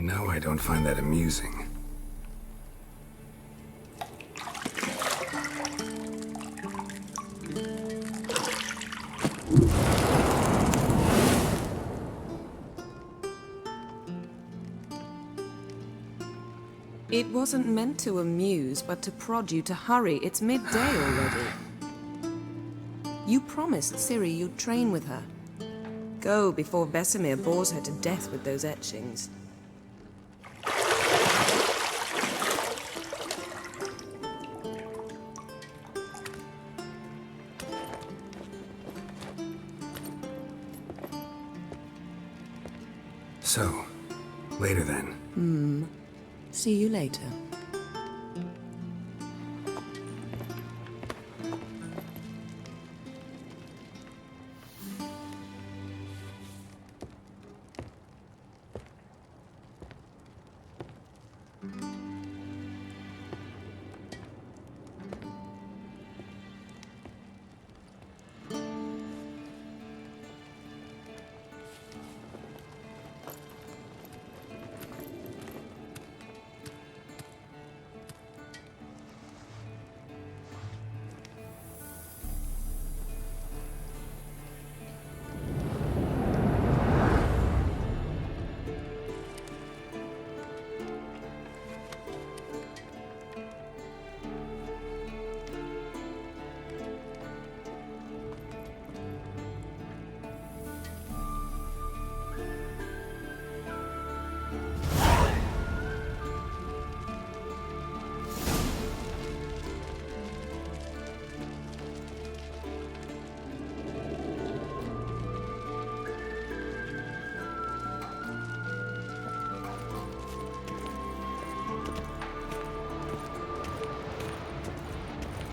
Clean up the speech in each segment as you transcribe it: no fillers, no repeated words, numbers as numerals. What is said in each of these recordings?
know I don't find that amusing. It wasn't meant to amuse, but to prod you to hurry. It's midday already. You promised Ciri you'd train with her. Go before Vesemir bores her to death with those etchings. So, later then. See you later.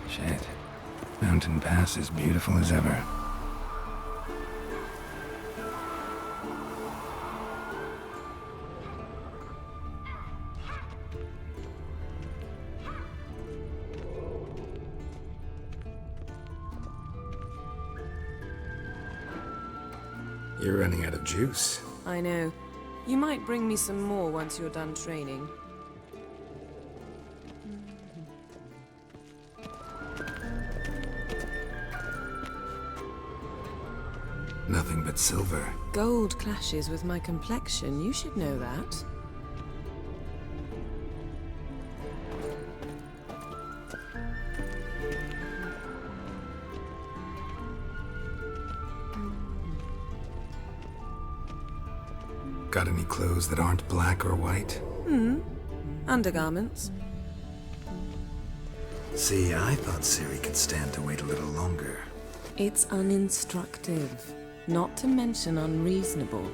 Shit. Mountain Pass is beautiful as ever. You're running out of juice. I know. You might bring me some more once you're done training. Nothing but silver. Gold clashes with my complexion. You should know that. Got any clothes that aren't black or white? Undergarments. See, I thought Ciri could stand to wait a little longer. It's uninstructive. Not to mention unreasonable.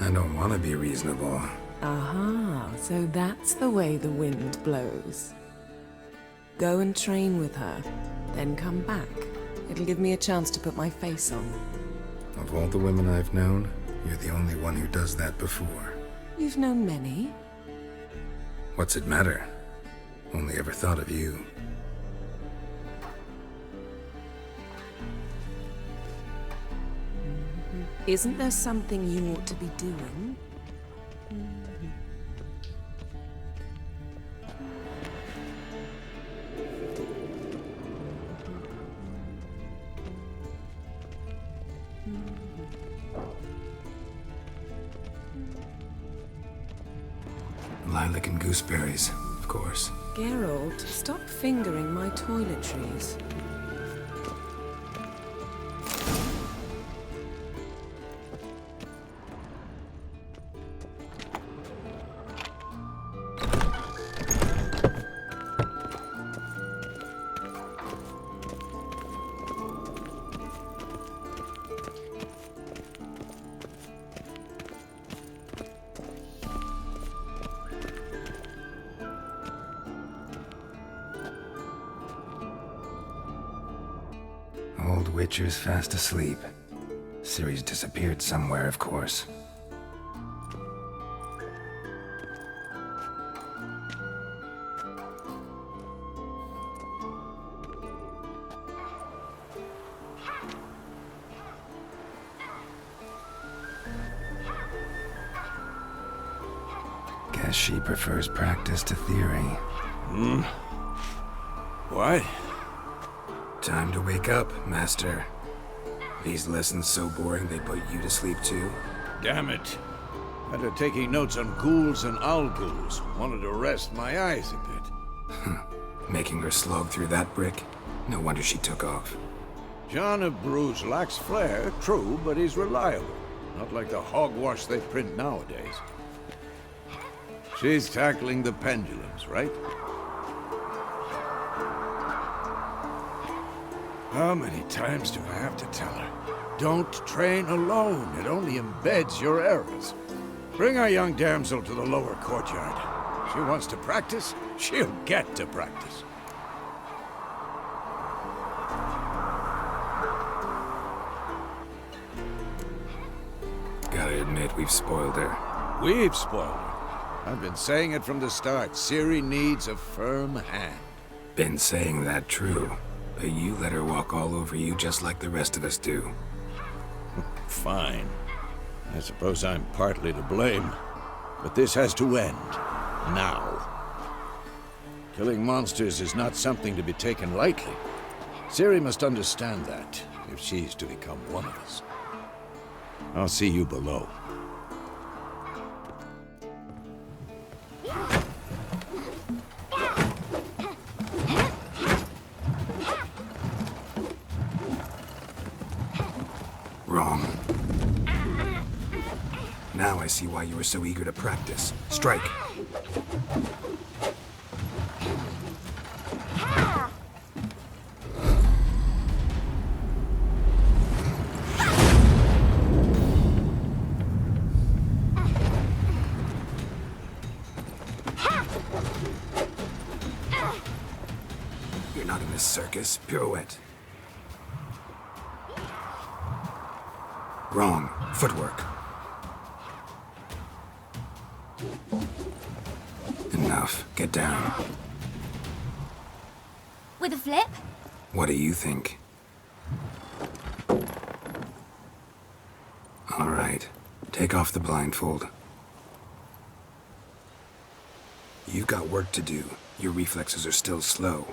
I don't want to be reasonable. Aha, so that's the way the wind blows. Go and train with her, then come back. It'll give me a chance to put my face on. Of all the women I've known, you're the only one who does that before. You've known many. What's it matter? Only ever thought of you. Isn't there something you ought to be doing? Lilac and gooseberries, of course. Geralt, stop fingering my toiletries. Old Witcher's fast asleep. Ciri's disappeared somewhere, of course. Guess she prefers practice to theory. What? Time to wake up, Master. These lessons so boring they put you to sleep too? Damn it. After taking notes on ghouls and owl ghouls, wanted to rest my eyes a bit. Making her slog through that brick? No wonder she took off. John of Bruges lacks flair, true, but he's reliable. Not like the hogwash they print nowadays. She's tackling the pendulums, right? How many times do I have to tell her? Don't train alone. It only embeds your errors. Bring our young damsel to the lower courtyard. She wants to practice, she'll get to practice. Gotta admit, we've spoiled her. We've spoiled her. I've been saying it from the start. Ciri needs a firm hand. Been saying that true, but you let her walk all over you just like the rest of us do. Fine. I suppose I'm partly to blame. But this has to end. Now. Killing monsters is not something to be taken lightly. Ciri must understand that, if she's to become one of us. I'll see you below. Wrong. Now I see why you were so eager to practice. Strike. You're not in this circus. Pirouette. Wrong. Footwork. Enough. Get down. With a flip? What do you think? All right. Take off the blindfold. You've got work to do. Your reflexes are still slow.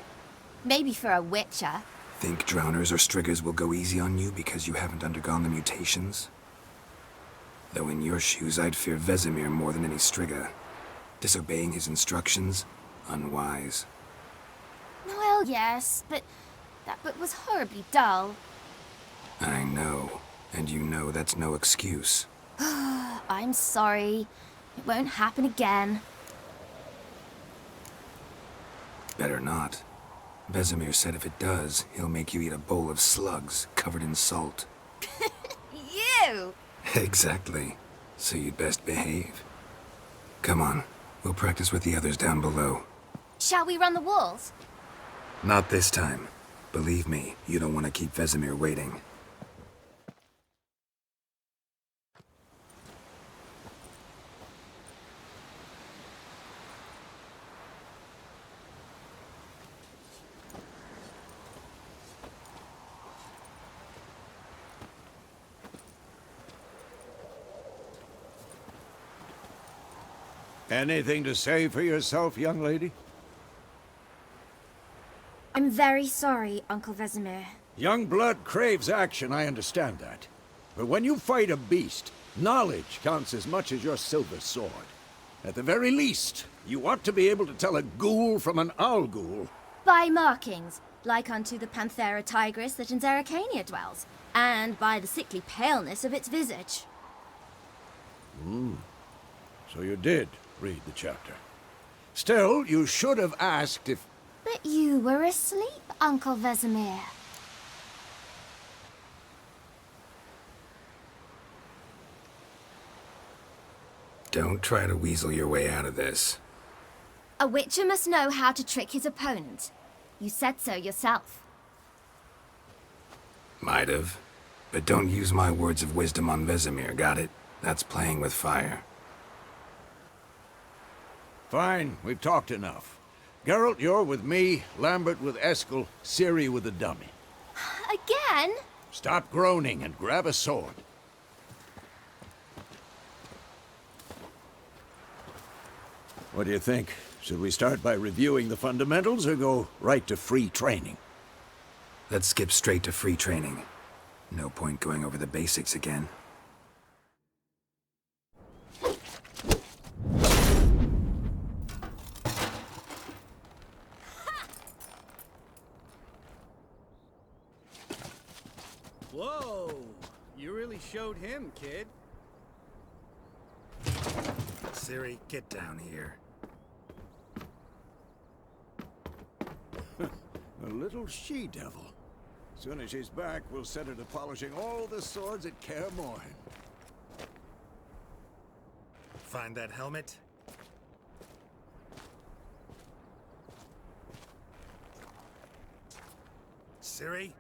Maybe for a witcher. Think drowners or striggers will go easy on you because you haven't undergone the mutations? Though in your shoes, I'd fear Vesemir more than any strigger. Disobeying his instructions? Unwise. Well, yes, but that book was horribly dull. I know. And you know that's no excuse. I'm sorry. It won't happen again. Better not. Vesemir said if it does, he'll make you eat a bowl of slugs covered in salt. You! Exactly. So you'd best behave. Come on. We'll practice with the others down below. Shall we run the walls? Not this time. Believe me, you don't want to keep Vesemir waiting. Anything to say for yourself, young lady? I'm very sorry, Uncle Vesemir. Young blood craves action, I understand that. But when you fight a beast, knowledge counts as much as your silver sword. At the very least, you ought to be able to tell a ghoul from an owl ghoul. By markings, like unto the Panthera tigris that in Zeracania dwells, and by the sickly paleness of its visage. So you did read the chapter. Still, you should have asked if... But you were asleep, Uncle Vesemir. Don't try to weasel your way out of this. A witcher must know how to trick his opponent. You said so yourself. Might have. But don't use my words of wisdom on Vesemir, got it? That's playing with fire. Fine, we've talked enough. Geralt, you're with me, Lambert with Eskel, Ciri with the dummy. Again? Stop groaning and grab a sword. What do you think? Should we start by reviewing the fundamentals or go right to free training? Let's skip straight to free training. No point going over the basics again. Whoa! You really showed him, kid. Siri, get down here. A little she-devil. Soon as she's back, we'll set her to polishing all the swords at Kaer Morhen. Find that helmet? Siri?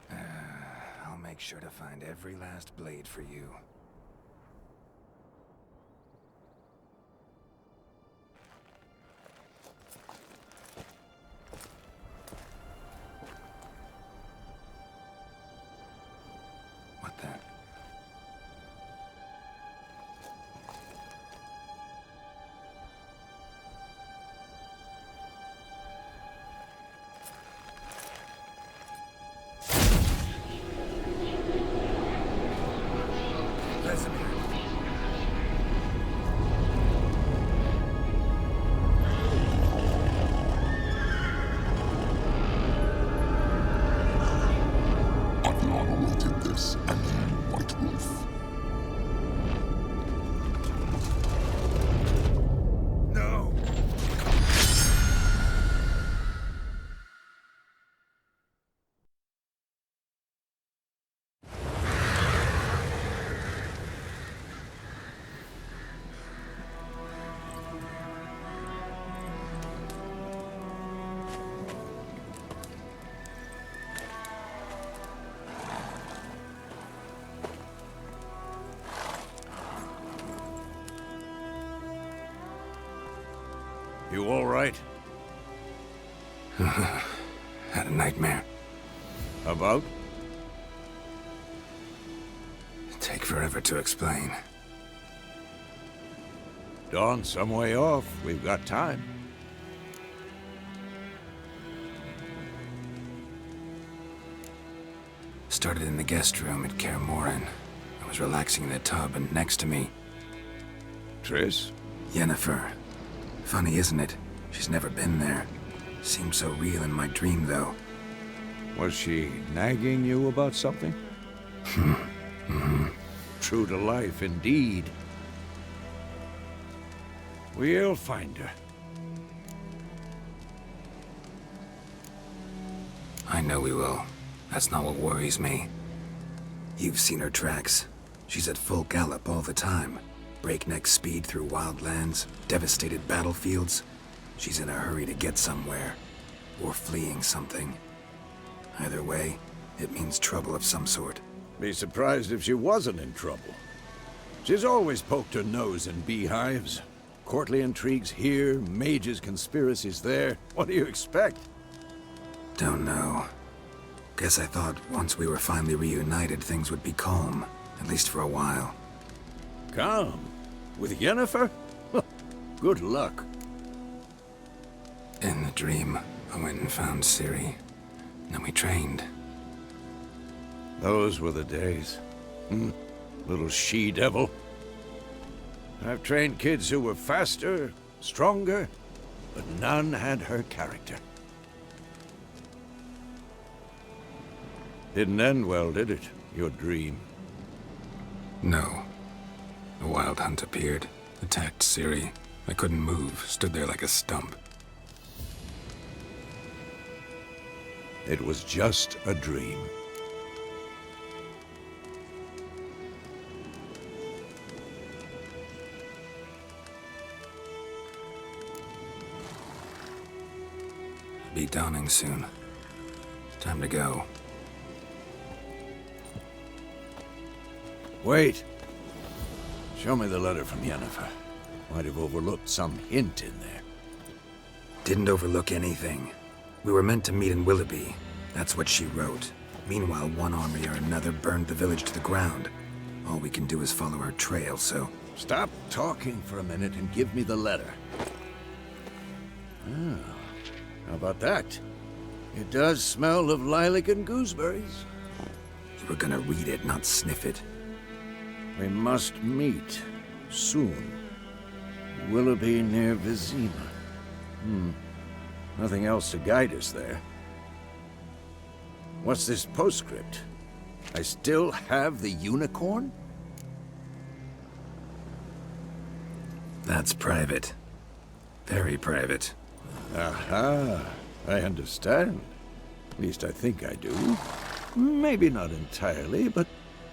I'll make sure to find every last blade for you. What the? I've long awaited this, and you, White Wolf. No! You all right? Had a nightmare. About? Take forever to explain. Dawn's some way off. We've got time. Started in the guest room at Kaer Morhen. I was relaxing in a tub, and next to me, Triss? Yennefer. Funny, isn't it? She's never been there. Seemed so real in my dream, though. Was she nagging you about something? True to life, indeed. We'll find her. I know we will. That's not what worries me. You've seen her tracks. She's at full gallop all the time. Breakneck speed through wildlands, devastated battlefields. She's in a hurry to get somewhere. Or fleeing something. Either way, it means trouble of some sort. Be surprised if she wasn't in trouble. She's always poked her nose in beehives. Courtly intrigues here, mages' conspiracies there. What do you expect? Don't know. Guess I thought once we were finally reunited, things would be calm. At least for a while. Calm? With Yennefer? Good luck. In the dream, I went and found Ciri. Then we trained. Those were the days. Little she-devil. I've trained kids who were faster, stronger, but none had her character. Didn't end well, did it? Your dream? No. A wild hunt appeared, attacked Ciri. I couldn't move, stood there like a stump. It was just a dream. Be dawning soon. Time to go. Wait. Show me the letter from Yennefer. Might have overlooked some hint in there. Didn't overlook anything. We were meant to meet in Willoughby. That's what she wrote. Meanwhile, one army or another burned the village to the ground. All we can do is follow her trail, so... Stop talking for a minute and give me the letter. Ah, how about that? It does smell of lilac and gooseberries. You were gonna read it, not sniff it. We must meet soon. Willoughby near Vizima. Nothing else to guide us there. What's this postscript? I still have the unicorn? That's private. Very private. Aha, I understand. At least I think I do. Maybe not entirely, but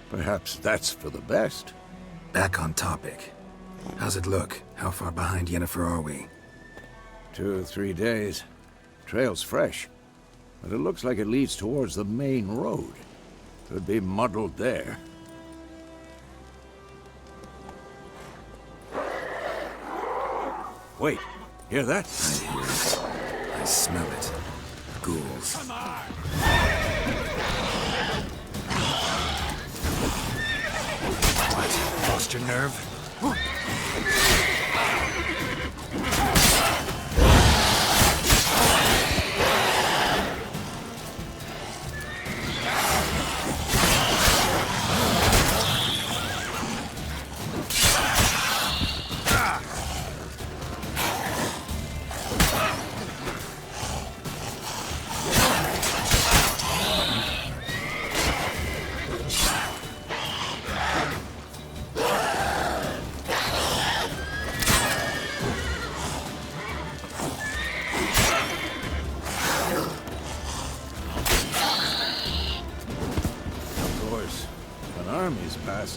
perhaps that's for the best. Back on topic. How's it look? How far behind Yennefer are we? 2 or 3 days. Trail's fresh, but it looks like it leads towards the main road. Could be muddled there. Wait, hear that? I hear it. I smell it. Ghouls. What? Lost your nerve?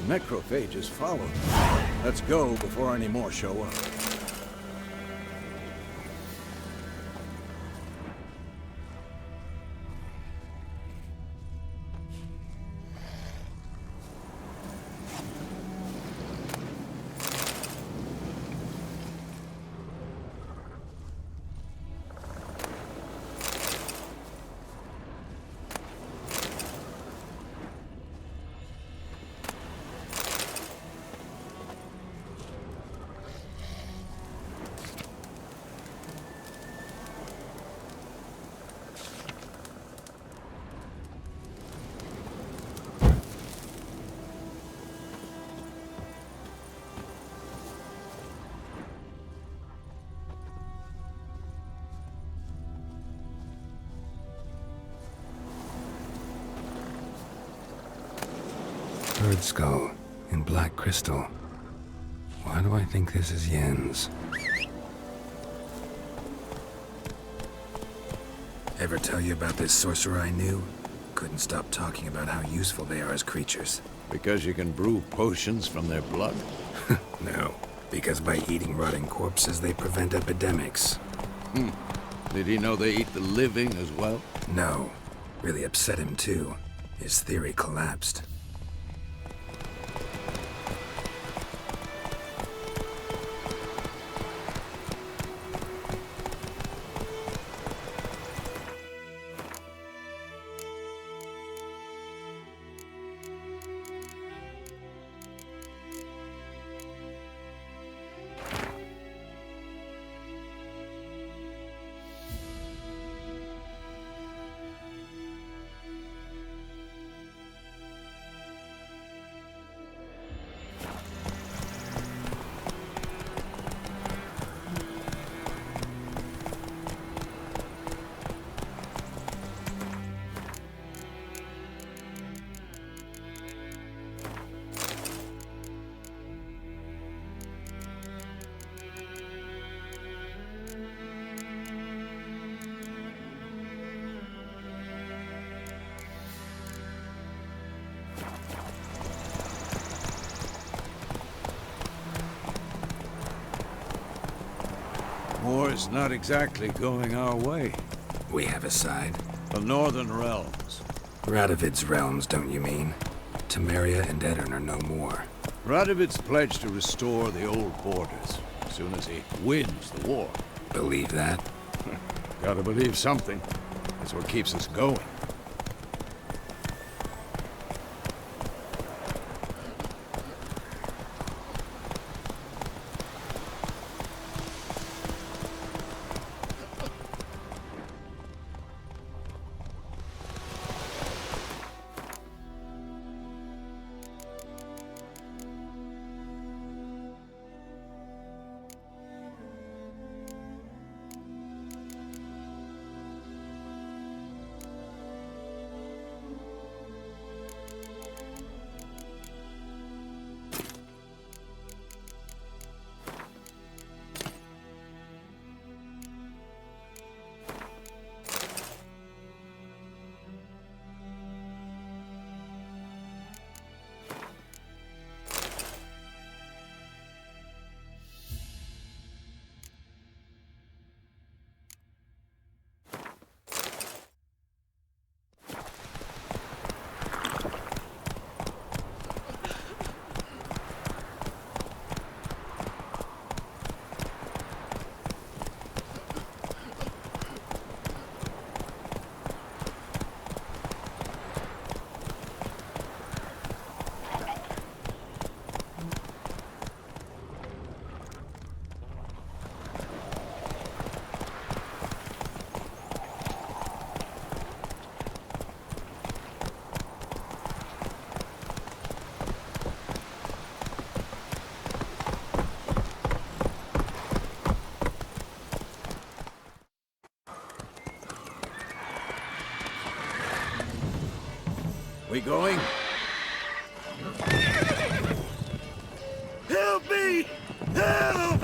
Necrophages follow. Let's go before any more show up. Bird skull in black crystal. Why do I think this is Yen's? Ever tell you about this sorcerer I knew? Couldn't stop talking about how useful they are as creatures. Because you can brew potions from their blood? No, because by eating rotting corpses, they prevent epidemics. Did he know they eat the living as well? No. Really upset him, too. His theory collapsed. War's not exactly going our way. We have a side. The Northern Realms. Radovid's realms, don't you mean? Temeria and Edirn are no more. Radovid's pledged to restore the old borders as soon as he wins the war. Believe that? Gotta believe something. That's what keeps us going. We going? Help me! Help!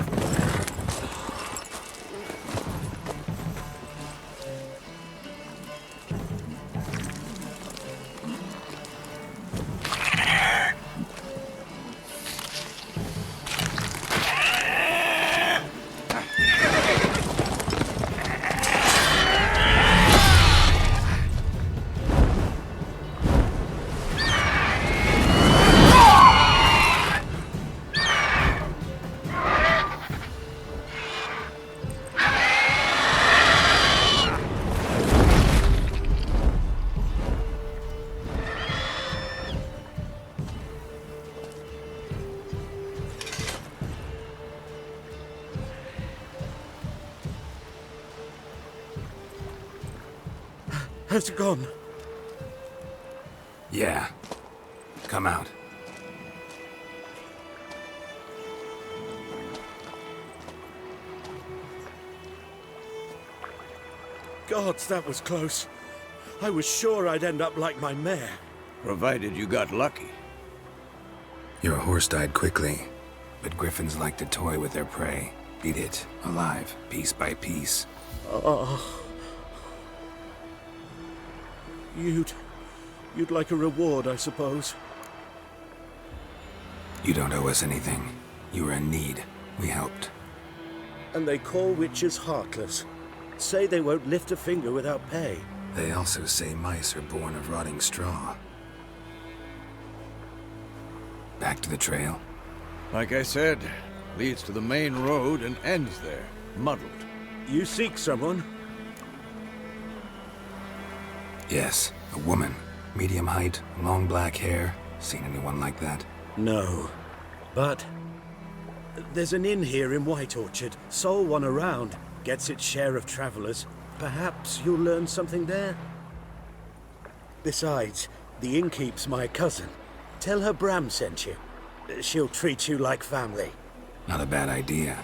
Has it gone? Yeah. Come out. Gods, that was close. I was sure I'd end up like my mare. Provided you got lucky. Your horse died quickly, but griffins like to toy with their prey. Eat it, alive, piece by piece. Oh. You'd like a reward, I suppose. You don't owe us anything. You were in need. We helped. And they call witches heartless. Say they won't lift a finger without pay. They also say mice are born of rotting straw. Back to the trail? Like I said, leads to the main road and ends there, muddled. You seek someone? Yes, a woman. Medium height, long black hair. Seen anyone like that? No. But there's an inn here in White Orchard. Sole one around. Gets its share of travelers. Perhaps you'll learn something there? Besides, the innkeep's my cousin. Tell her Bram sent you. She'll treat you like family. Not a bad idea.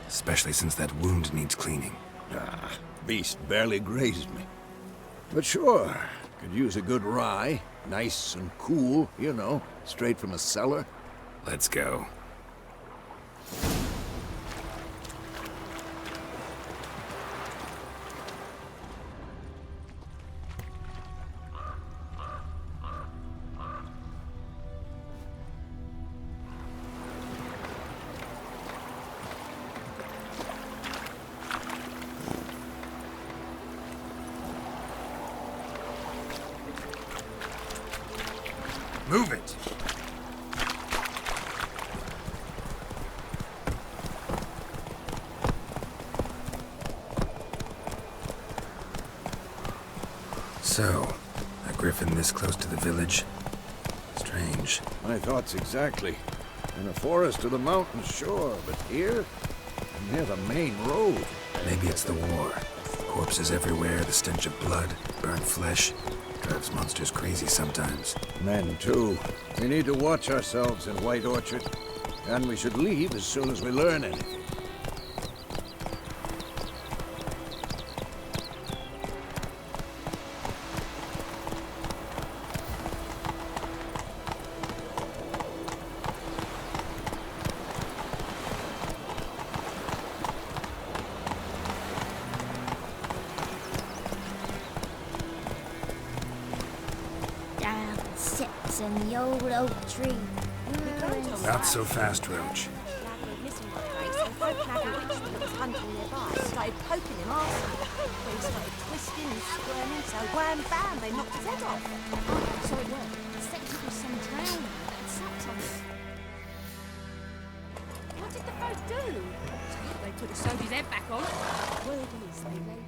Especially since that wound needs cleaning. Ah, beast barely grazed me. But sure, could use a good rye. Nice and cool, you know, straight from a cellar. Let's go. Move it! So, a griffin this close to the village? Strange. My thoughts exactly. In a forest to the mountains, sure, but here? Near the main road. Maybe it's the war. Corpses everywhere, the stench of blood, burnt flesh. Drives monsters crazy sometimes. Men, too. We need to watch ourselves in White Orchard. And we should leave as soon as we learn anything. Sits in the old oak tree. Not so fast, Roach. Started poking him arsehole. They started twisting and squirming, so wham bam, they knocked his head off. So it worked. The section was some town and sucked on it. What did the folk do? They put a soldier's head back on. Word is, they laid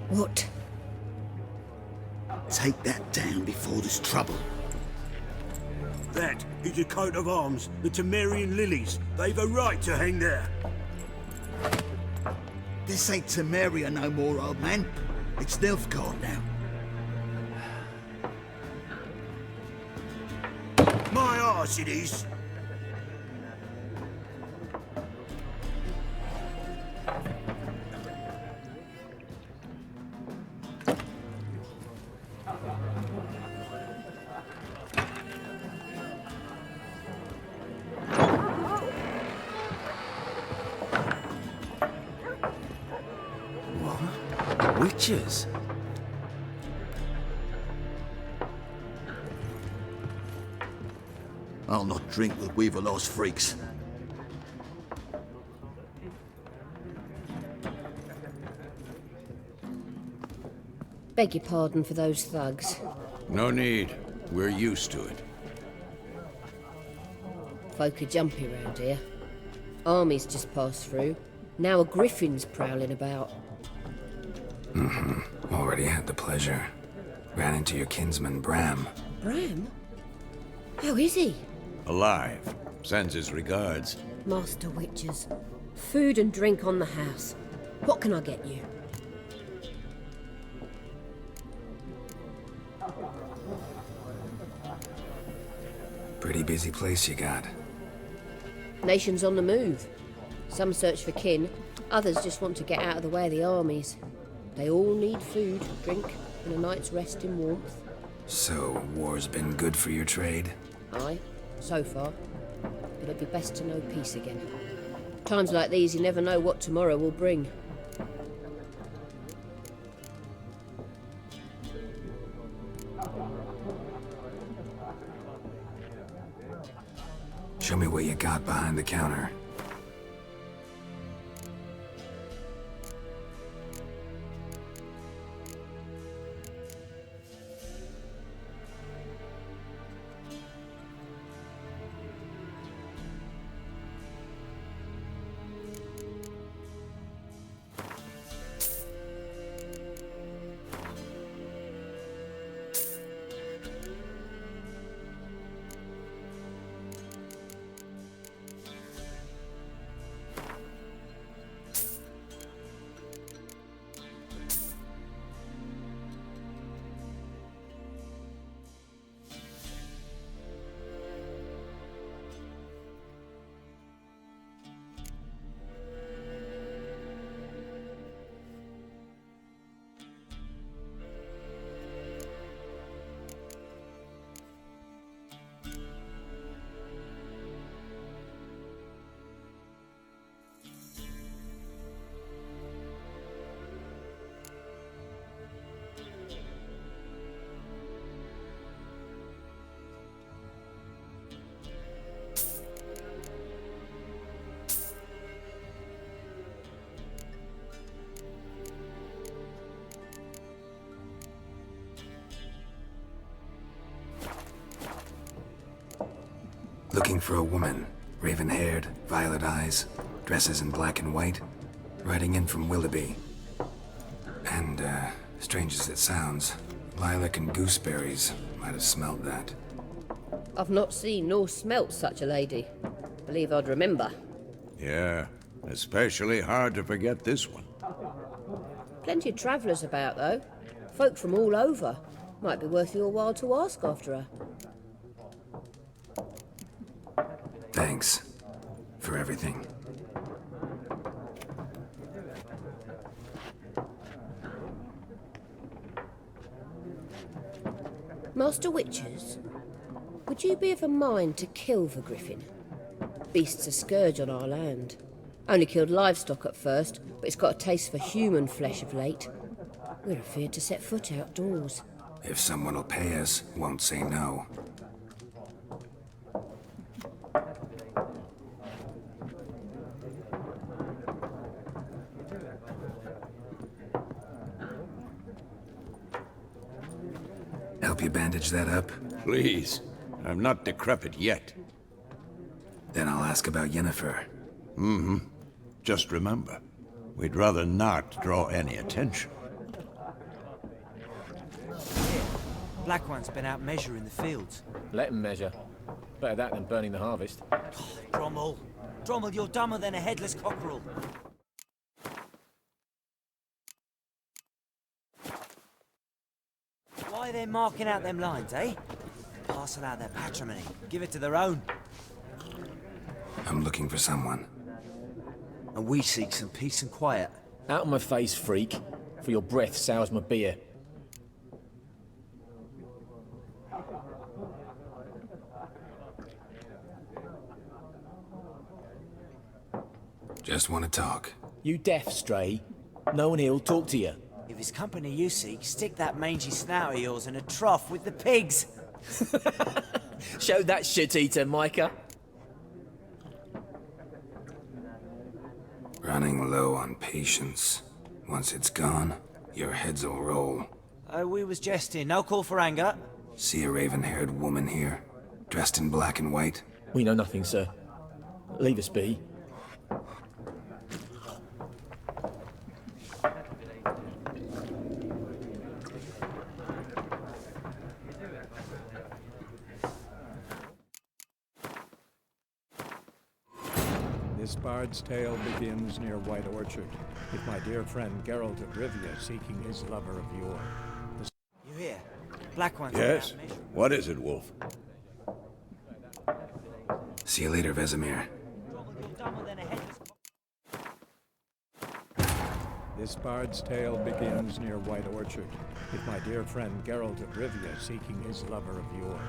What? Take that down before there's trouble. That is a coat of arms, the Temerian lilies. They've a right to hang there. This ain't Temeria no more, old man. It's Nilfgaard now. arse it is. What? Witches? I'll not drink with Weaver-Lost freaks. Beg your pardon for those thugs. No need. We're used to it. Folk are jumpy round here. Armies just passed through. Now a griffin's prowling about. Already had the pleasure. Ran into your kinsman, Bram. Bram? How is he? Alive. Sends his regards. Master Witches. Food and drink on the house. What can I get you? Pretty busy place you got. Nations on the move. Some search for kin, others just want to get out of the way of the armies. They all need food, drink, and a night's rest in warmth. So, war's been good for your trade? Aye, so far. But it'd be best to know peace again. Times like these, you never know what tomorrow will bring. Show me what you got behind the counter. Looking for a woman. Raven-haired, violet eyes, dresses in black and white. Riding in from Willoughby. And, strange as it sounds, lilac and gooseberries might have smelled that. I've not seen nor smelt such a lady. Believe I'd remember. Yeah, especially hard to forget this one. Plenty of travellers about, though. Folk from all over. Might be worth your while to ask after her. Thanks. For everything. Master Witches, would you be of a mind to kill the griffin? Beast's a scourge on our land. Only killed livestock at first, but it's got a taste for human flesh of late. We're afeard to set foot outdoors. If someone will pay us, won't say no. Help you bandage that up? Please. I'm not decrepit yet. Then I'll ask about Yennefer. Just remember, we'd rather not draw any attention. Black One's been out measuring the fields. Let him measure. Better that than burning the harvest. Drommel. Drommel, you're dumber than a headless cockerel. Why are they marking out them lines, eh? Parcel out their patrimony. Give it to their own. I'm looking for someone. And we seek some peace and quiet. Out of my face, freak. For your breath sours my beer. Just want to talk. You deaf, stray. No one here'll talk to you. If it's company you seek, stick that mangy snout of yours in a trough with the pigs. Show that shit-eater, Micah. Running low on patience. Once it's gone, your heads will roll. We was jesting. No call for anger. See a raven-haired woman here, dressed in black and white? We know nothing, sir. Leave us be. This bard's tale begins near White Orchard, with my dear friend Geralt of Rivia seeking his lover of yore. You hear? Black ones. Yes? What is it, Wolf? See you later, Vesemir. This bard's tale begins near White Orchard, with my dear friend Geralt of Rivia seeking his lover of yore.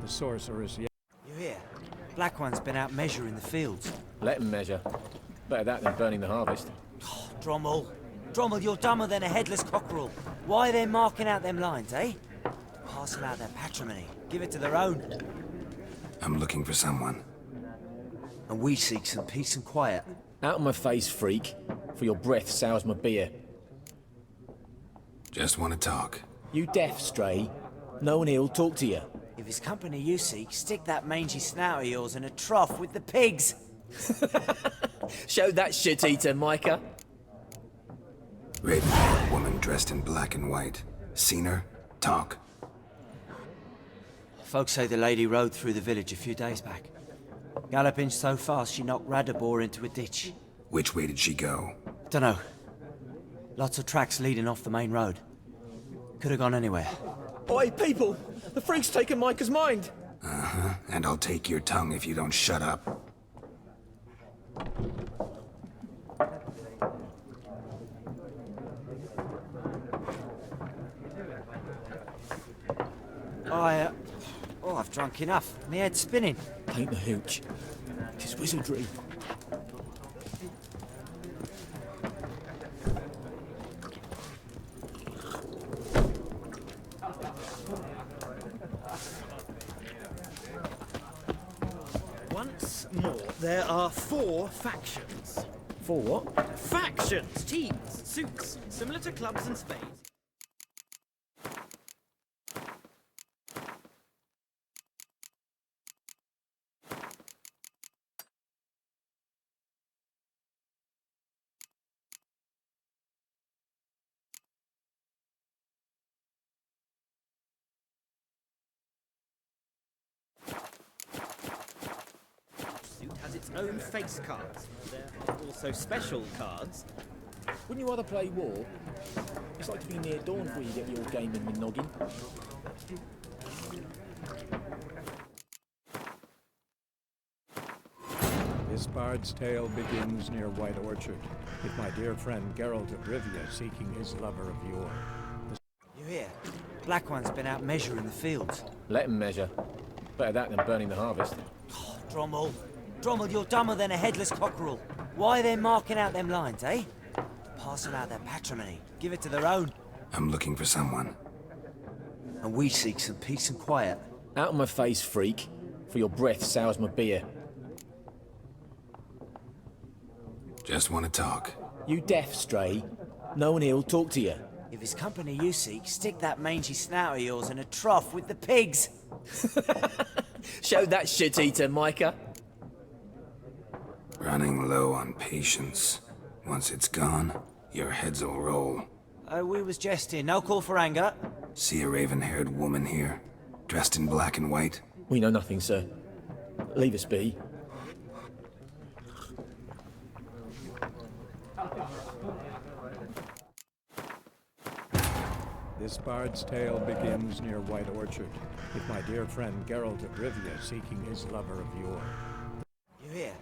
The sorceress yet. You hear? Black one's been out measuring the fields. Let him measure. Better that than burning the harvest. Oh, Drommel. Drommel, you're dumber than a headless cockerel. Why are they marking out them lines, eh? Parcel out their patrimony. Give it to their own. I'm looking for someone. And we seek some peace and quiet. Out of my face, freak. For your breath sours my beer. Just want to talk. You deaf, stray. No one here'll talk to you. If it's company you seek, stick that mangy snout of yours in a trough with the pigs. Show that shit-eater, Micah. Raven-haired woman dressed in black and white. Seen her? Talk. Folks say the lady rode through the village a few days back. Galloping so fast she knocked Radabor into a ditch. Which way did she go? Dunno. Lots of tracks leading off the main road. Could have gone anywhere. Oi, people! The freak's taken Micah's mind! Uh-huh. And I'll take your tongue if you don't shut up. I've drunk enough. My head's spinning. Ain't the hooch. Tis wizardry. Once more, there are 4 factions. 4 what? Factions! Teams, suits, similar to clubs and spades. Has its own face cards. There are also special cards. Wouldn't you rather play war? It's like to be near dawn before you get your game in the noggin. This bard's tale begins near White Orchard, with my dear friend Geralt of Rivia seeking his lover of yore. You hear? Black one's been out measuring the fields. Let him measure. Better that than burning the harvest. Oh, Drommel. Drommel, you're dumber than a headless cockerel. Why are they marking out them lines, eh? Parcel out their patrimony. Give it to their own. I'm looking for someone. And we seek some peace and quiet. Out of my face, freak. For your breath sours my beer. Just want to talk. You deaf, stray. No one here'll talk to you. If it's company you seek, stick that mangy snout of yours in a trough with the pigs. Show that shit-eater, Micah. Running low on patience. Once it's gone, your heads will roll. We was jesting. No call for anger. See a raven-haired woman here, dressed in black and white? We know nothing, sir. Leave us be. This bard's tale begins near White Orchard, with my dear friend Geralt of Rivia seeking his lover of yore. You hear?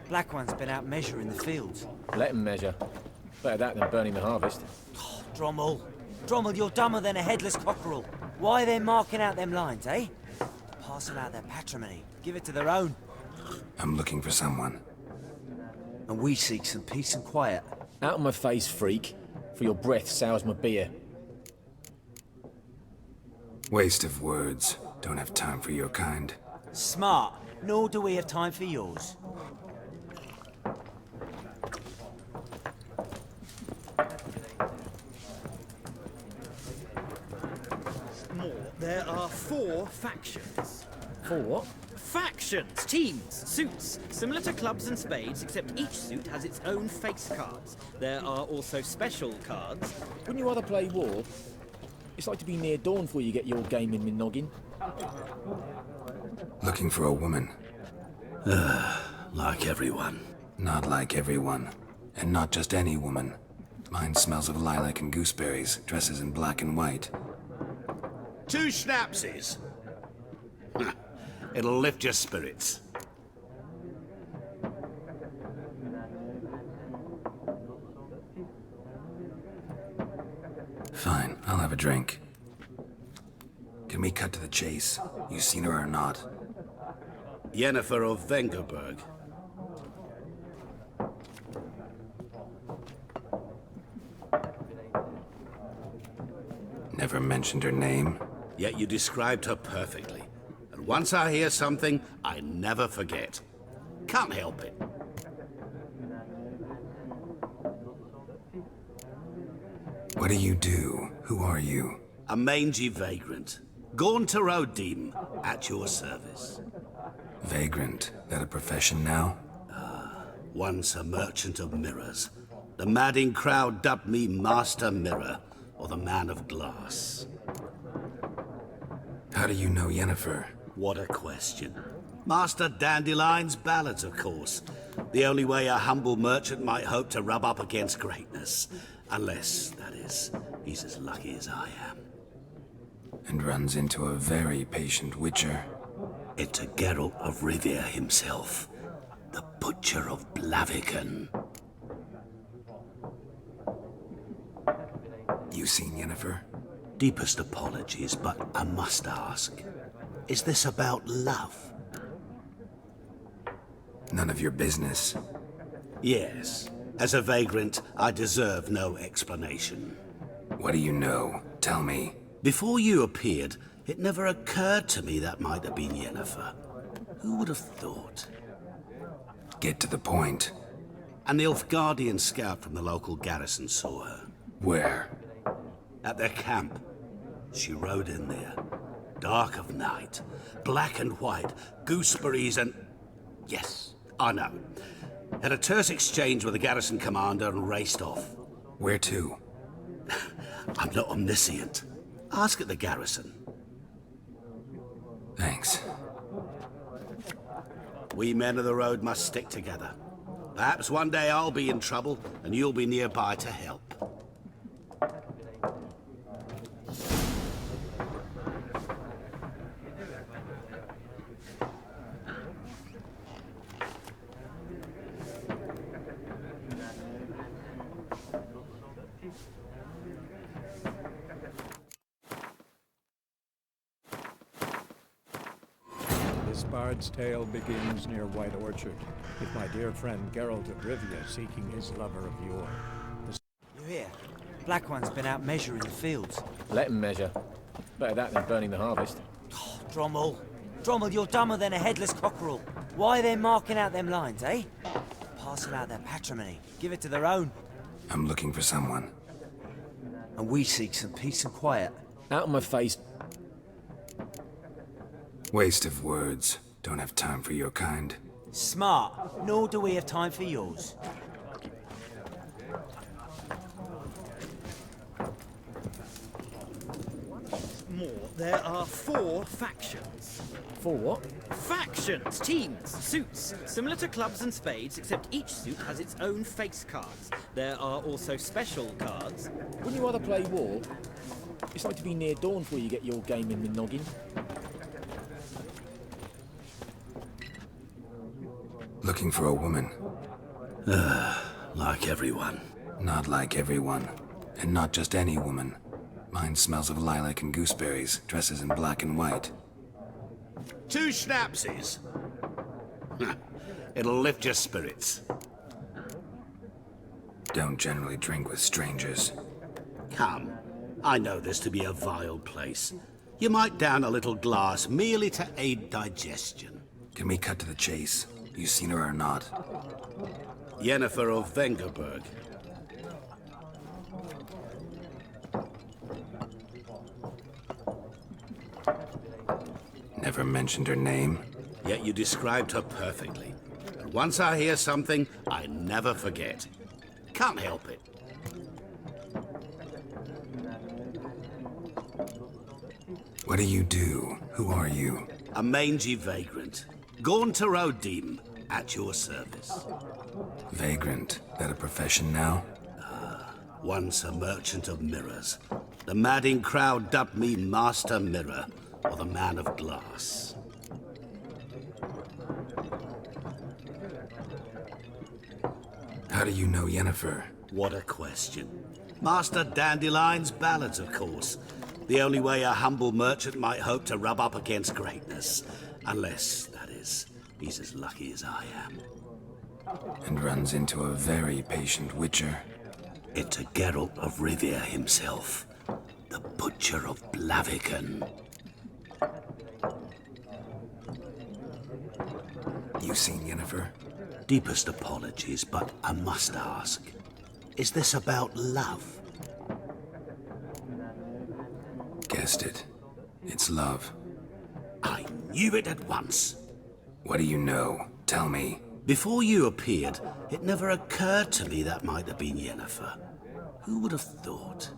Black One's been out measuring the fields. Let him measure. Better that than burning the harvest. Oh, Drommel. Drommel, you're dumber than a headless cockerel. Why are they marking out them lines, eh? Parcel out their patrimony. Give it to their own. I'm looking for someone. And we seek some peace and quiet. Out of my face, freak. For your breath sours my beer. Waste of words. Don't have time for your kind. Smart. Nor do we have time for yours. There are 4 factions. 4 what? Factions, teams, suits, similar to clubs and spades, except each suit has its own face cards. There are also special cards. Wouldn't you rather play war? It's like to be near dawn before you get your game in my noggin. Looking for a woman. Like everyone. Not like everyone. And not just any woman. Mine smells of lilac and gooseberries, dresses in black and white. 2 schnapsies. It'll lift your spirits. Fine, I'll have a drink. Can we cut to the chase? You seen her or not? Yennefer of Vengerberg. Never mentioned her name? Yet you described her perfectly. And once I hear something, I never forget. Can't help it. What do you do? Who are you? A mangy vagrant. Gone to Rodim, at your service. Vagrant? That a profession now? Once a merchant of mirrors. The madding crowd dubbed me Master Mirror, or the Man of Glass. How do you know Yennefer? What a question. Master Dandelion's ballads, of course. The only way a humble merchant might hope to rub up against greatness. Unless, that is, he's as lucky as I am. And runs into a very patient witcher. Into Geralt of Rivia himself. The Butcher of Blaviken. You seen Yennefer? Deepest apologies, but I must ask. Is this about love? None of your business. Yes. As a vagrant, I deserve no explanation. What do you know? Tell me. Before you appeared, it never occurred to me that might have been Yennefer. Who would have thought? Get to the point. An Nilfgaardian scout from the local garrison saw her. Where? At their camp. She rode in there. Dark of night. Black and white. Gooseberries and... Yes, I know. Had a terse exchange with the garrison commander and raced off. Where to? I'm not omniscient. Ask at the garrison. Thanks. We men of the road must stick together. Perhaps one day I'll be in trouble and you'll be nearby to help. This bard's tale begins near White Orchard, with my dear friend Geralt of Rivia seeking his lover of yore. You hear? Black One's been out measuring the fields. Let him measure. Better that than burning the harvest. Oh, Drommel. Drommel, you're dumber than a headless cockerel. Why are they marking out them lines, eh? Parcel out their patrimony. Give it to their own. I'm looking for someone. And we seek some peace and quiet. Out of my face. Waste of words. Don't have time for your kind. Smart. Nor do we have time for yours. There are 4 factions. 4 what? Factions, teams, suits, similar to clubs and spades, except each suit has its own face cards. There are also special cards. Wouldn't you rather play war? It's like to be near dawn before you get your game in the noggin. Looking for a woman. Like everyone. Not like everyone. And not just any woman. Mine smells of lilac and gooseberries, dresses in black and white. 2 schnapsies. It'll lift your spirits. Don't generally drink with strangers. Come. I know this to be a vile place. You might down a little glass merely to aid digestion. Can we cut to the chase? You seen her or not? Yennefer of Vengerberg. Never mentioned her name. Yet you described her perfectly. And once I hear something, I never forget. Can't help it. What do you do? Who are you? A mangy vagrant. Gaunter Deem, at your service. Vagrant. That a profession now? Once a merchant of mirrors. The madding crowd dubbed me Master Mirror, or the Man of Glass. How do you know Yennefer? What a question. Master Dandelion's ballads, of course. The only way a humble merchant might hope to rub up against greatness. Unless, that is, he's as lucky as I am. And runs into a very patient witcher. Into Geralt of Rivia himself. The Butcher of Blaviken. You seen Yennefer? Deepest apologies, but I must ask. Is this about love? Guessed it. It's love. I knew it at once. What do you know? Tell me. Before you appeared, it never occurred to me that might have been Yennefer. Who would have thought?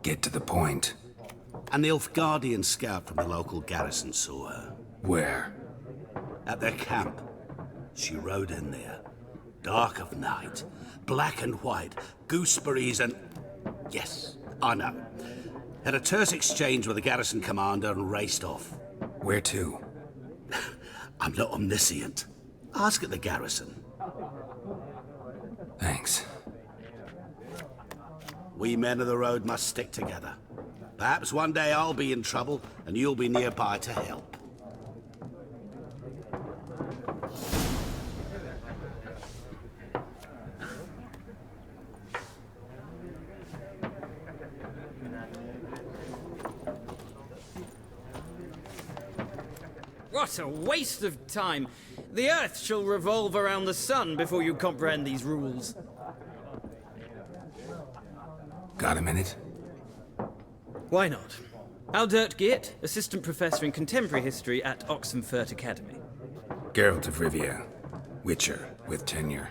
Get to the point. An Nilfgaardian scout from the local garrison saw her. Where? At their camp. She rode in there. Dark of night. Black and white. Gooseberries and... Yes, I know. Had a terse exchange with the garrison commander and raced off. Where to? I'm not omniscient. Ask at the garrison. Thanks. We men of the road must stick together. Perhaps one day I'll be in trouble and you'll be nearby to help. What a waste of time! The Earth shall revolve around the sun before you comprehend these rules. Got a minute? Why not? Aldert Geert, Assistant Professor in Contemporary History at Oxenfurt Academy. Geralt of Rivia. Witcher, with tenure.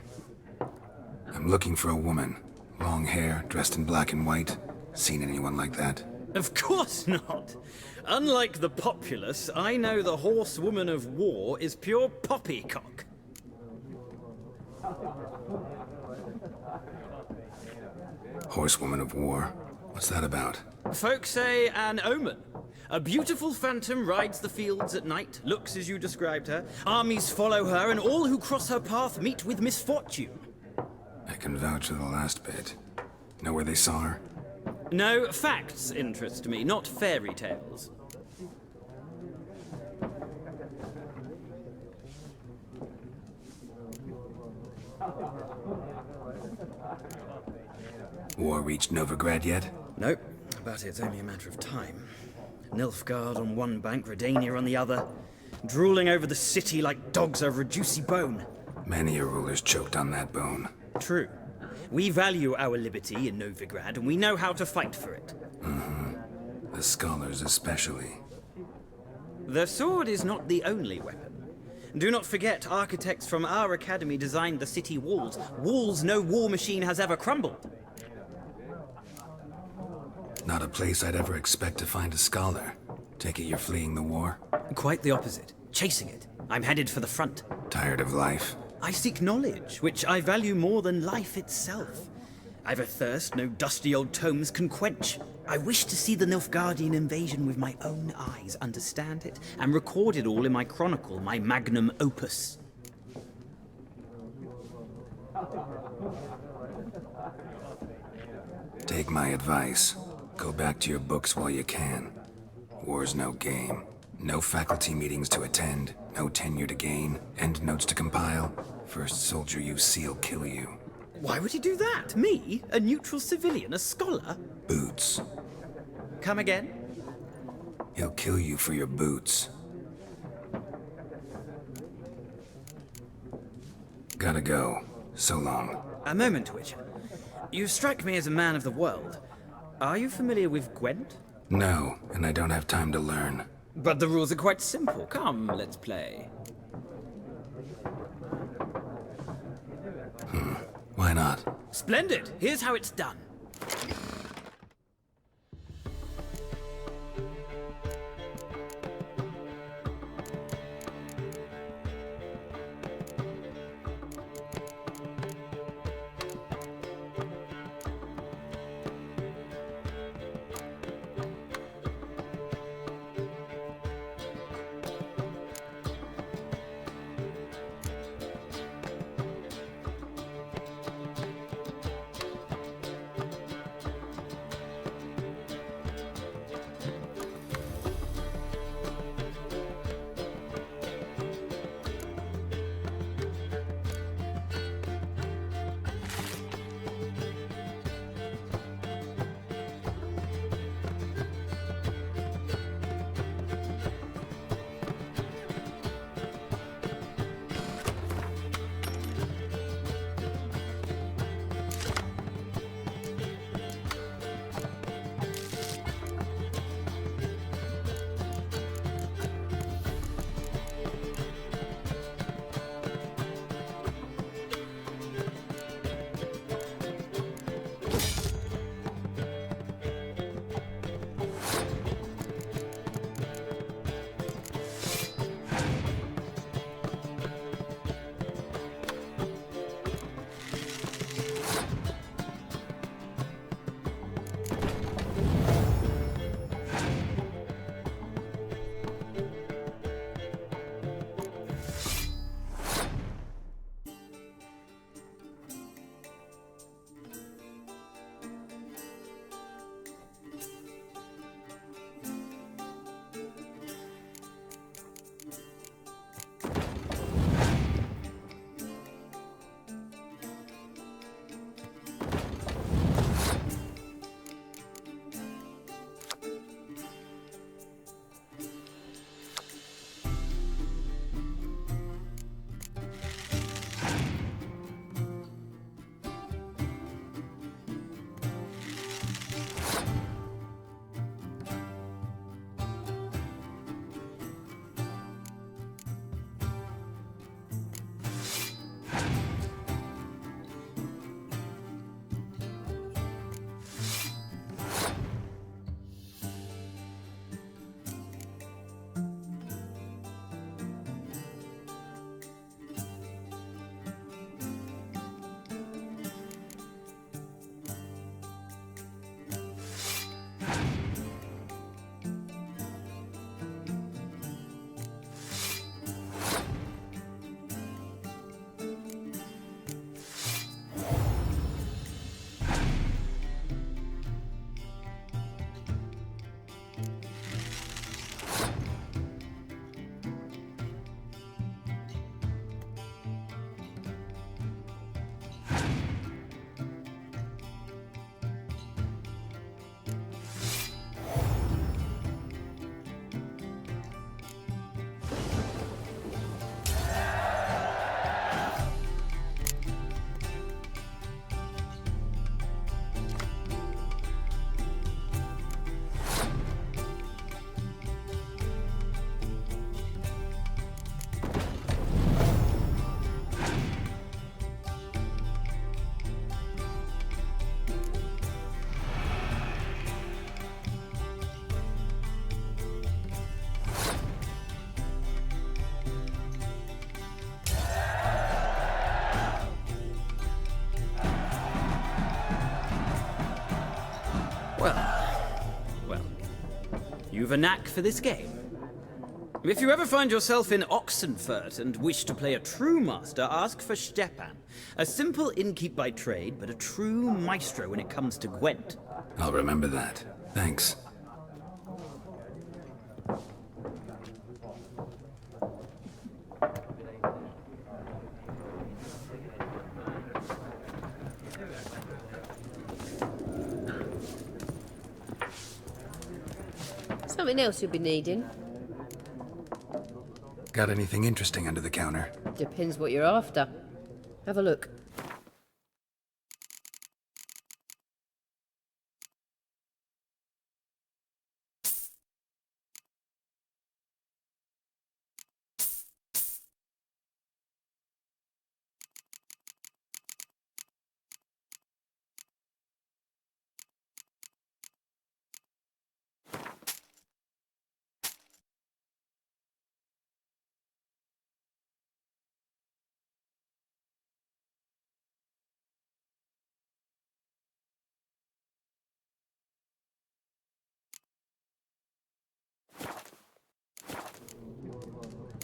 I'm looking for a woman. Long hair, dressed in black and white. Seen anyone like that? Of course not! Unlike the populace, I know the horsewoman of war is pure poppycock. Horsewoman of war? What's that about? Folk say an omen. A beautiful phantom rides the fields at night, looks as you described her. Armies follow her, and all who cross her path meet with misfortune. I can vouch for the last bit. Know where they saw her? No, facts interest me, not fairy tales. War reached Novigrad yet? Nope, but it's only a matter of time. Nilfgaard on one bank, Redania on the other, drooling over the city like dogs over a juicy bone. Many a ruler's choked on that bone. True. We value our liberty in Novigrad, and we know how to fight for it. Mm-hmm. The scholars especially. The sword is not the only weapon. Do not forget, architects from our academy designed the city walls. Walls no war machine has ever crumbled. Not a place I'd ever expect to find a scholar. Take it you're fleeing the war? Quite the opposite. Chasing it. I'm headed for the front. Tired of life? I seek knowledge, which I value more than life itself. I've a thirst no dusty old tomes can quench. I wish to see the Nilfgaardian invasion with my own eyes, understand it, and record it all in my chronicle, my magnum opus. Take my advice. Go back to your books while you can. War's no game. No faculty meetings to attend, no tenure to gain, end notes to compile. First soldier you see'll kill you. Why would he do that? Me? A neutral civilian? A scholar? Boots. Come again? He'll kill you for your boots. Gotta go. So long. A moment, Witcher. You strike me as a man of the world. Are you familiar with Gwent? No, and I don't have time to learn. But the rules are quite simple. Come, let's play. Why not? Splendid! Here's how it's done. You've a knack for this game. If you ever find yourself in Oxenfurt and wish to play a true master, ask for Stepan. A simple innkeep by trade, but a true maestro when it comes to Gwent. I'll remember that. Thanks. Something else you'll be needing. Got anything interesting under the counter? Depends what you're after. Have a look.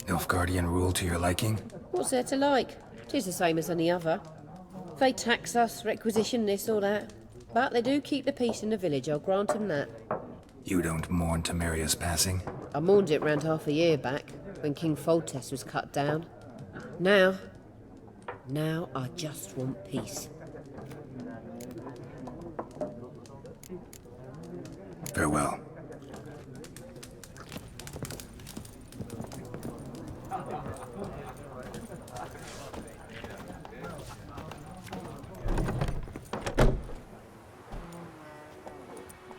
Nilfgaardian rule to your liking? What's there to like? 'Tis the same as any other. They tax us, requisition this or that. But they do keep the peace in the village, I'll grant 'em that. You don't mourn Temeria's passing? I mourned it round half a year back, when King Foltest was cut down. Now I just want peace. Farewell.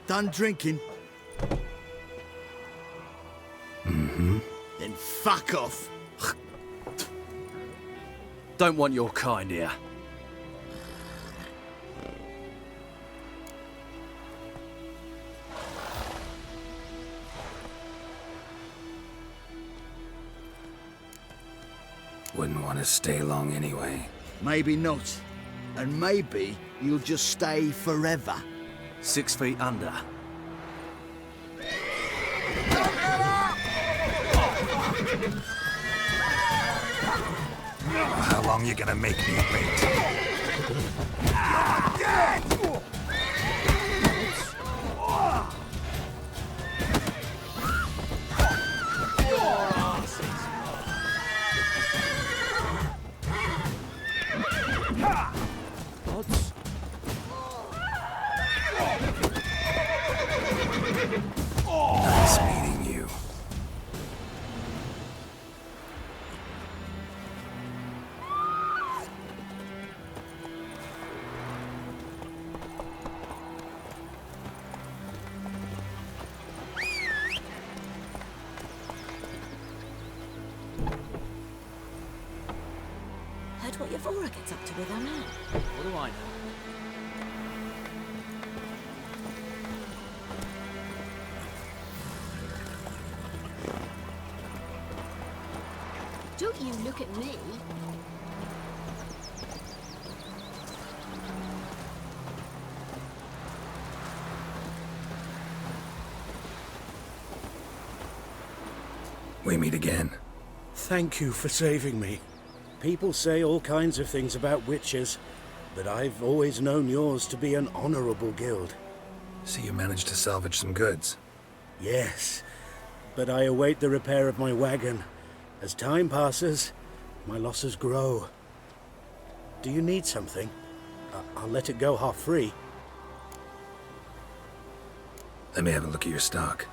Done drinking? Mm-hmm. Then fuck off. Don't want your kind here. Wouldn't want to stay long anyway. Maybe not. And maybe you'll just stay forever. 6 feet under. How long you gonna make me wait? You're dead! Nice meeting you. Heard what Yavora gets up to with her now. What do I know? Don't you look at me. We meet again. Thank you for saving me. People say all kinds of things about witches, but I've always known yours to be an honorable guild. So you managed to salvage some goods? Yes, but I await the repair of my wagon. As time passes, my losses grow. Do you need something? I'll let it go half-free. Let me have a look at your stock.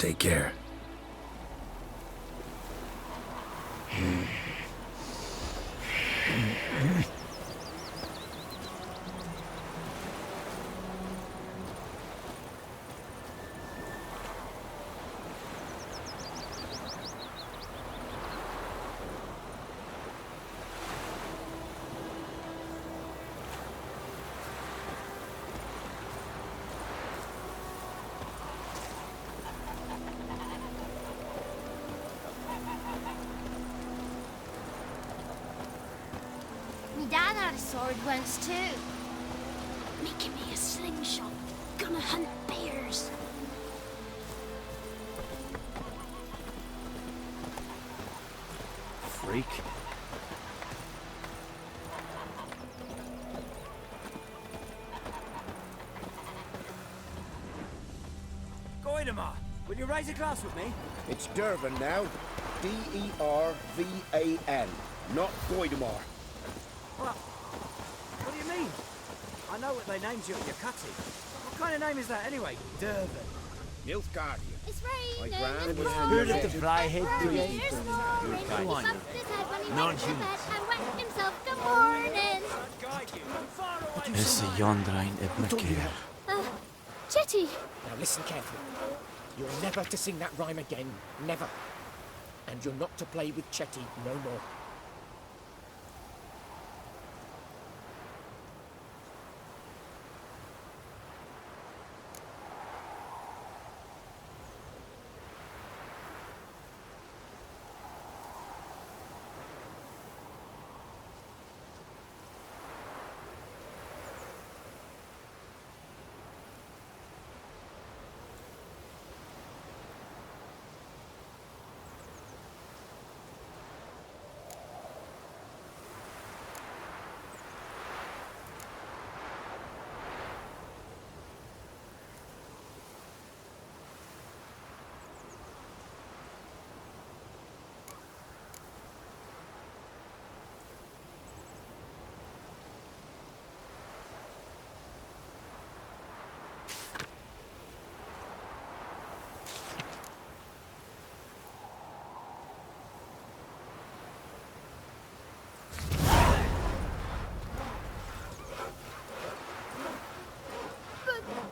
Take care. Me dad had a sword once too. Making me a slingshot. Gonna hunt bears. Freak. Goidemar, will you raise a glass with me? It's Dervan now. D-E-R-V-A-N, not Goidemar. What do you mean? I know what they named you at your cutting. What kind of name is that anyway? Dervan. Nilfgaardian. It's My raining gran and was Who pouring. let the fly head do There's it? snoring. He kind. bumped his head when he went to Non-human. bed and wet himself. Good morning. Is the Yondrain Ibn Chetty. Now listen carefully. You're never to sing that rhyme again. Never. And you're not to play with Chetty no more.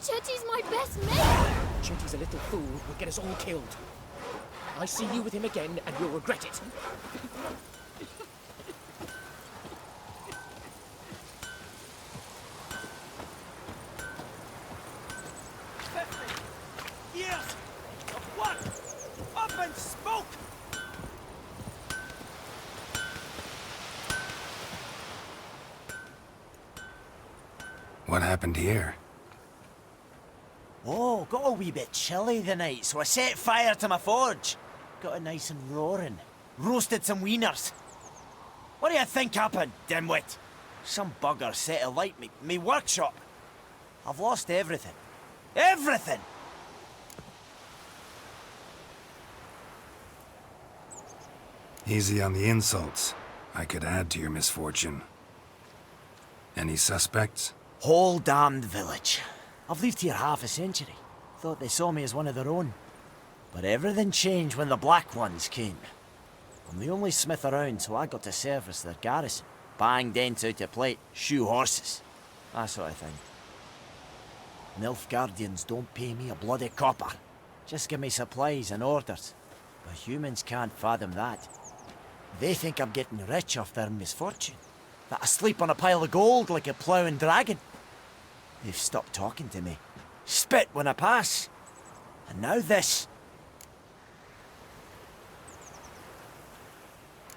Chetty's my best mate. Chetty's a little fool who'll get us all killed. I see you with him again and you'll regret it. Yes! What? Up and smoke! What happened here? Oh, got a wee bit chilly the night, so I set fire to my forge. Got it nice and roaring. Roasted some wieners. What do you think happened, dimwit? Some bugger set alight me workshop. I've lost everything. Everything! Easy on the insults. I could add to your misfortune. Any suspects? Whole damned village. I've lived here half a century. Thought they saw me as one of their own. But everything changed when the Black Ones came. I'm the only smith around, so I got to service their garrison. Bang dents out of plate, shoe horses. That sort of thing. Nilfgaardians don't pay me a bloody copper. Just give me supplies and orders. But humans can't fathom that. They think I'm getting rich off their misfortune. That I sleep on a pile of gold like a ploughing dragon. They've stopped talking to me. Spit when I pass. And now this.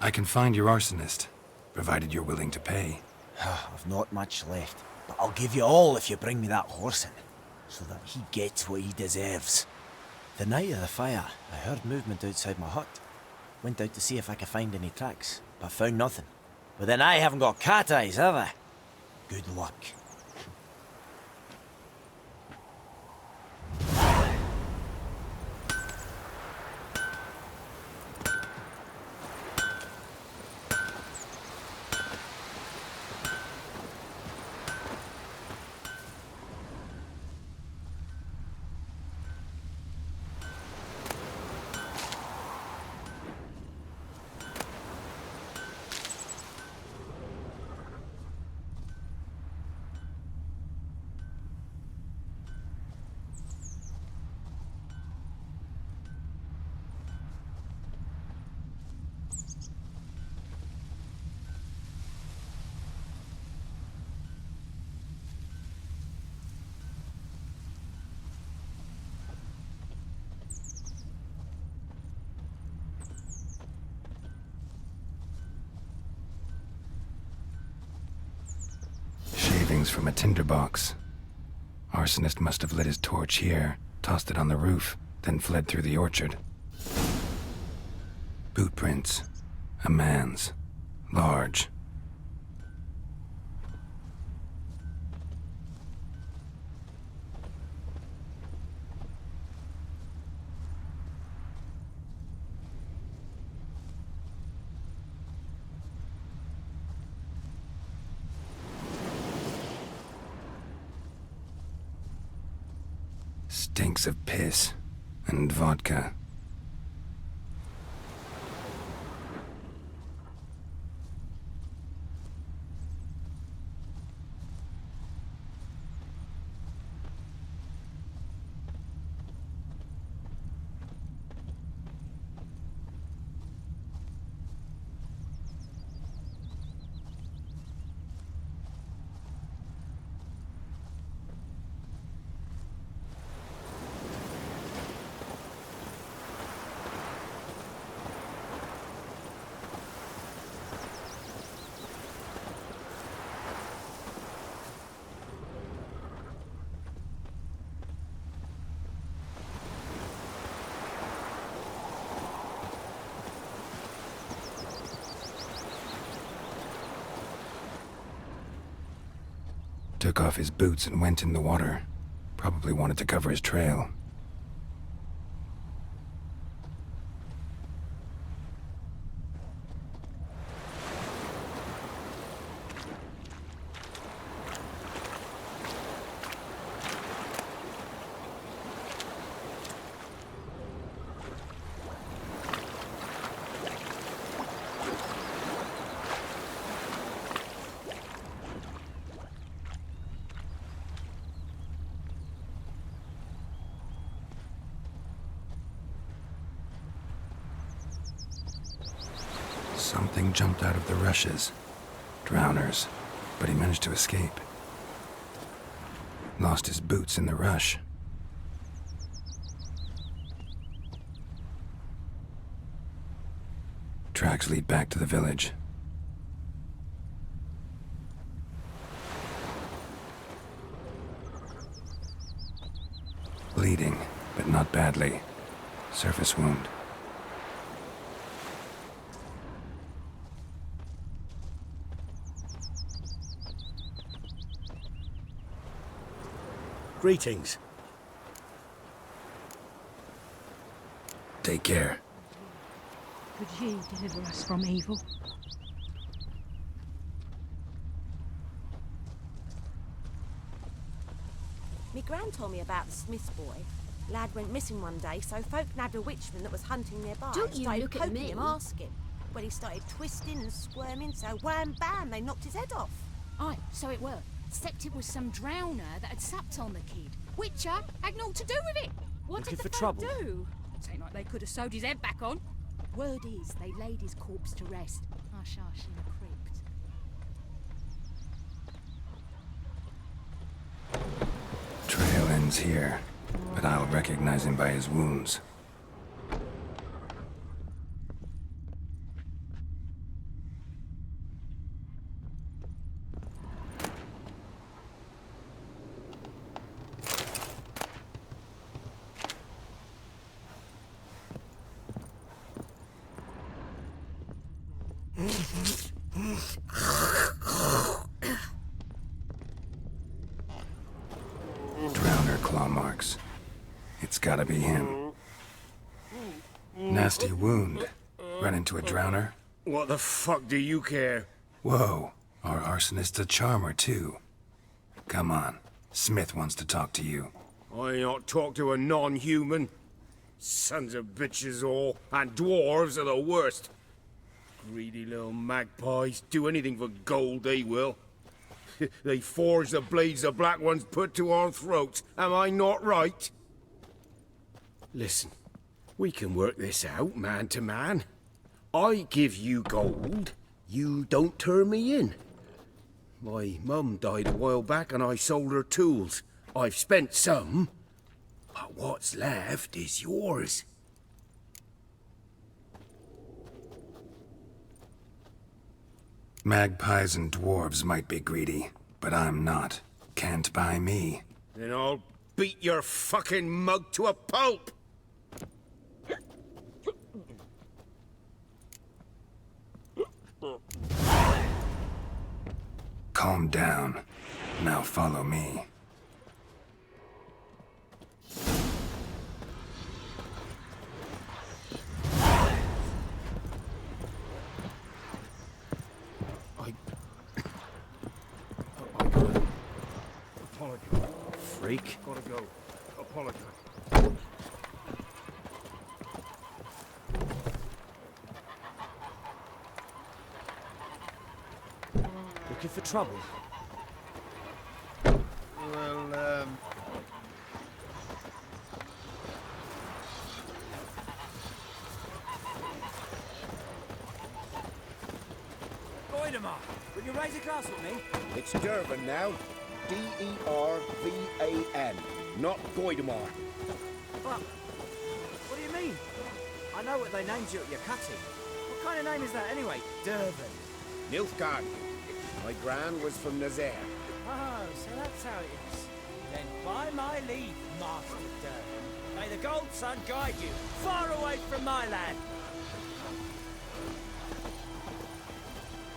I can find your arsonist, provided you're willing to pay. I've not much left, but I'll give you all if you bring me that horse in, so that he gets what he deserves. The night of the fire, I heard movement outside my hut. Went out to see if I could find any tracks, but found nothing. But then I haven't got cat eyes, have I? Good luck. Shavings from a tinderbox. Arsonist must have lit his torch here, tossed it on the roof, then fled through the orchard. Boot prints. A man's. Large. Stinks of piss and vodka. Took off his boots and went in the water. Probably wanted to cover his trail. Something jumped out of the rushes. Drowners. But he managed to escape. Lost his boots in the rush. Tracks lead back to the village. Bleeding, but not badly. Surface wound. Greetings. Take care. Could ye deliver us from evil? Me gran told me about the Smith's boy. Lad went missing one day, so folk nabbed a witchman that was hunting nearby. Don't you started look at poking me. him, asking. When he started twisting and squirming, so wham bam, they knocked his head off. Aye, so it were. Except it was some drowner that had supped on the kid. Witcher had naught to do with it. What Looking did the for folk trouble? do? Ain't like they could have sewed his head back on. Word is, they laid his corpse to rest. Hush hush in a crypt. Trail ends here, but I'll recognize him by his wounds. Drowner claw marks. It's gotta be him. Nasty wound. Run into a drowner? What the fuck do you care? Whoa, our arsonist's a charmer too. Come on, Smith wants to talk to you. I ain't not talk to a non-human. Sons of bitches all, and dwarves are the worst. Greedy little magpies, do anything for gold, they will. They forge the blades the black ones put to our throats. Am I not right? Listen, we can work this out, man to man. I give you gold, you don't turn me in. My mum died a while back and I sold her tools. I've spent some, but what's left is yours. Magpies and dwarves might be greedy, but I'm not. Can't buy me. Then I'll beat your fucking mug to a pulp! Calm down. Now follow me. Apologize. Freak. Gotta go. Apologize. Looking for trouble? Well, Goidemar, will you raise a glass with me? it's Durban now. D-E-R-V-A-N, not Goidemar. But, what do you mean? I know what they named you at your cutting. What kind of name is that anyway? Durban. Nilfgaard. My gran was from Nazaire. Oh, so that's how it is. Then by my leave, Master Durban, may the Gold Sun guide you far away from my land.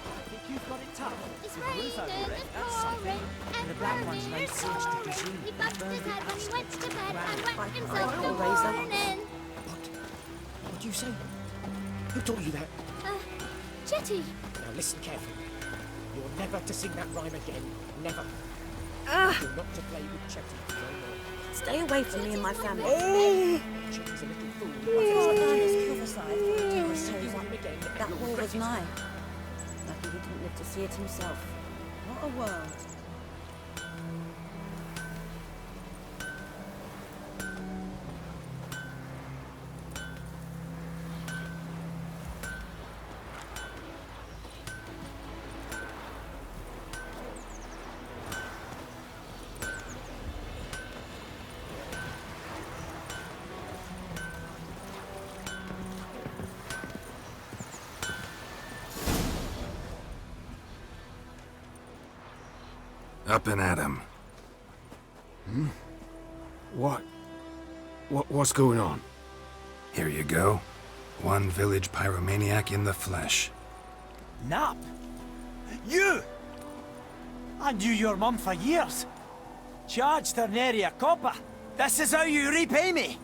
I think you've got it tough. It's With roof over your raining head, and that's something. pouring And the black ones laid siege to Dijin. He bumped his head when he went to bed and wet himself I'll the raise them. morning. What do you say? Who told you that? Chetty. Now listen carefully. You're never to sing that rhyme again. Never. You're not to play with Chetty no more. Stay away from me and my family. Chetty's a little fool. That war was mine. Lucky he didn't live to see it himself. What a world. Up and at 'em. What's going on? Here you go. One village pyromaniac in the flesh. Nap? You! I knew your mum for years. Charged her nary a copper. This is how you repay me.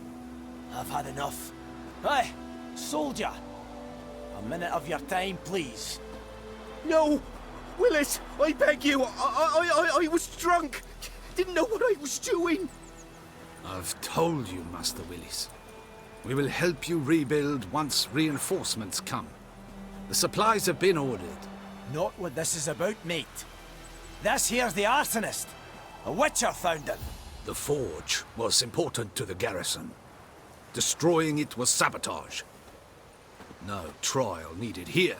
I've had enough. Hey, soldier. A minute of your time, please. No! Willis, I beg you, I was drunk. Didn't know what I was doing. I've told you, Master Willis. We will help you rebuild once reinforcements come. The supplies have been ordered. Not what this is about, mate. This here's the arsonist. A witcher found it. The forge was important to the garrison. Destroying it was sabotage. No trial needed here.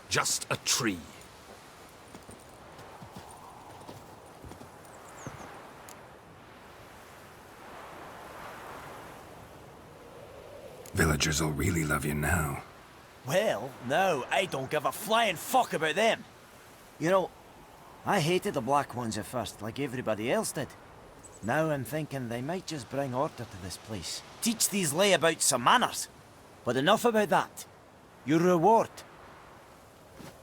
Just a tree. Villagers will really love you now. Well, no, I don't give a flying fuck about them. You know, I hated the Black Ones at first, like everybody else did. Now I'm thinking they might just bring order to this place. Teach these layabouts some manners. But enough about that. Your reward.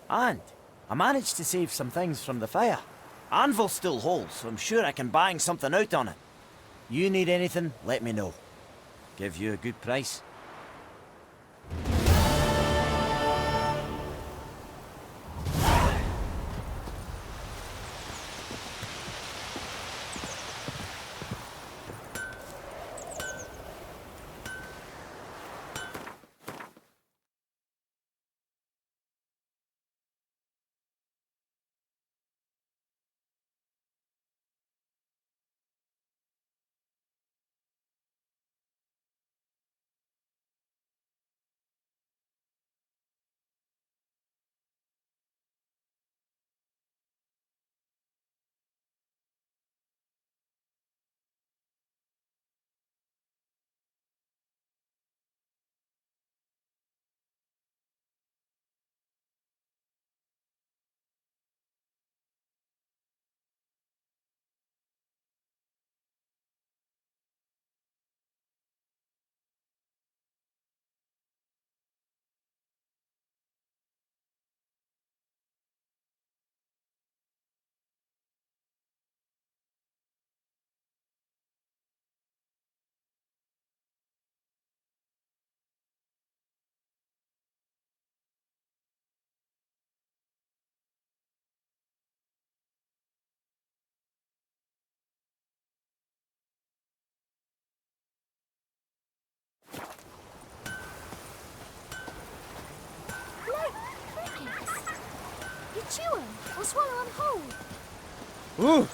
And I managed to save some things from the fire. Anvil still holds, so I'm sure I can bang something out on it. You need anything, let me know. Give you a good price. chew 'em or swallow 'em whole. Ooh!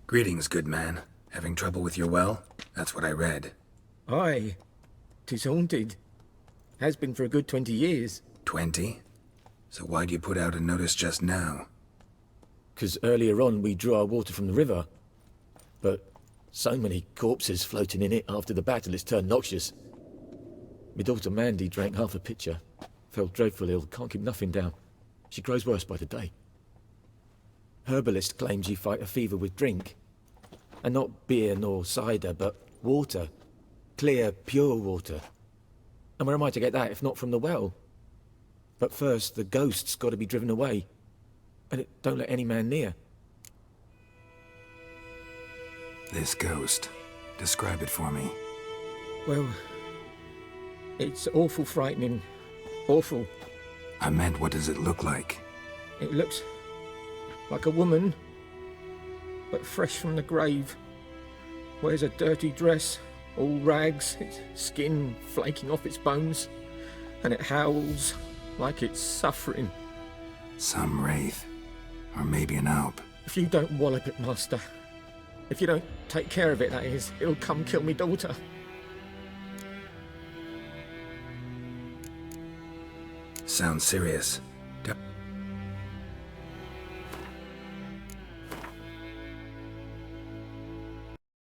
Greetings, good man. Having trouble with your well? That's what I read. Aye. 'Tis haunted. Has been for a good 20 years. 20? So why'd you put out a notice just now? 'Cause earlier on we drew our water from the river. But so many corpses floating in it after the battle it's turned noxious. My daughter Mandy drank half a pitcher. Fell dreadful ill, can't keep nothing down. She grows worse by the day. Herbalist claims you fight a fever with drink. And not beer nor cider, but water. Clear, pure water. And where am I to get that if not from the well? But first, the ghost's got to be driven away. And it don't let any man near. This ghost. Describe it for me. Well, it's awful frightening. Awful. I meant, what does it look like? It looks like a woman, but fresh from the grave. Wears a dirty dress, all rags, its skin flaking off its bones, and it howls like it's suffering. Some wraith. Or maybe an alp. If you don't wallop it, Master, if you don't take care of it, that is, it'll come kill me daughter. Sounds serious.